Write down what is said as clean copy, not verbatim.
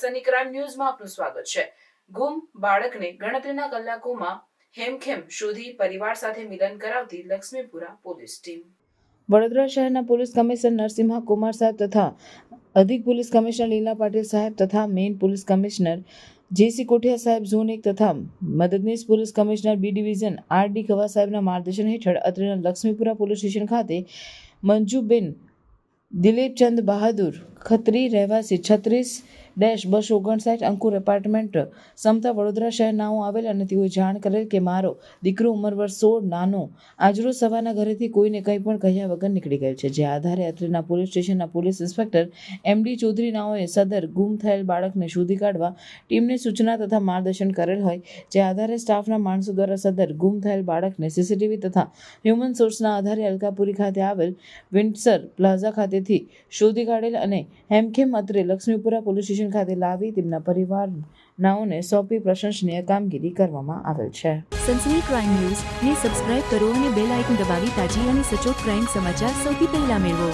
Sunny crime ન્યૂઝમાં આપનું સ્વાગત છે. ગુમ બાળકને ગણતરીના કલાકોમાં હેમખેમ શોધી પરિવાર સાથે મિલન કરાવતી લક્ષ્મીપુરા પોલીસ ટીમ. વડોદરા શહેરના પોલીસ કમિશનર નરસિંહા કુમાર સાહેબ તથા અધિક પોલીસ કમિશનર લીલા પાટીલ સાહેબ તથા મેઇન પોલીસ કમિશનર જેસી કોઠિયા સાહેબ ઝોન 1 તથા મદદનીશ પોલીસ કમિશનર બી ડિવિઝન આર.ડી. ખવા સાહેબના માર્ગદર્શન હેઠળ અત્રેના લક્ષ્મીપુરા પોલીસ સ્ટેશન ખાતે મંજુબેન દિલીપચંદ બહાદુર ખત્રી રહેવાસી 36-259 અંકુર એપાર્ટમેન્ટ સમતા વડોદરા શહેર નાઓ આવેલ અને તેઓએ જાણ કરેલ કે મારો દીકરો ઉંમર વર્ષ 16 નાનો આજરોજ સવારના ઘરેથી કોઈને કંઈ પણ કહ્યા વગર નીકળી ગયો છે. જે આધારે અત્રેના પોલીસ સ્ટેશનના પોલીસ ઇન્સ્પેક્ટર એમડી ચૌધરી નાઓએ સદર ગુમ થયેલ બાળકને શોધી કાઢવા ટીમને સૂચના તથા માર્ગદર્શન કરેલ હોય. જે આધારે સ્ટાફના માણસો દ્વારા સદર ગુમ થયેલ બાળકને સીસીટીવી તથા હ્યુમન સોર્સના આધારે અલકાપુરી ખાતે આવેલ વિન્ડસર પ્લાઝા ખાતેથી શોધી કાઢેલ અને હેમખેમ અત્રે લક્ષ્મીપુરા પોલીસ સ્ટેશન ખાતે લાવી તેમના પરિવારનાઓને સોંપી પ્રશંસનીય કામગીરી કરવામાં આવેલ છે. સનસની ક્રાઇમ ન્યૂઝ ને સબસ્ક્રાઇબ કરો અને બેલ આઇકન દબાવી તાજી અને સચોટ ક્રાઇમ સમાચાર સૌથી પહેલા મેળવો.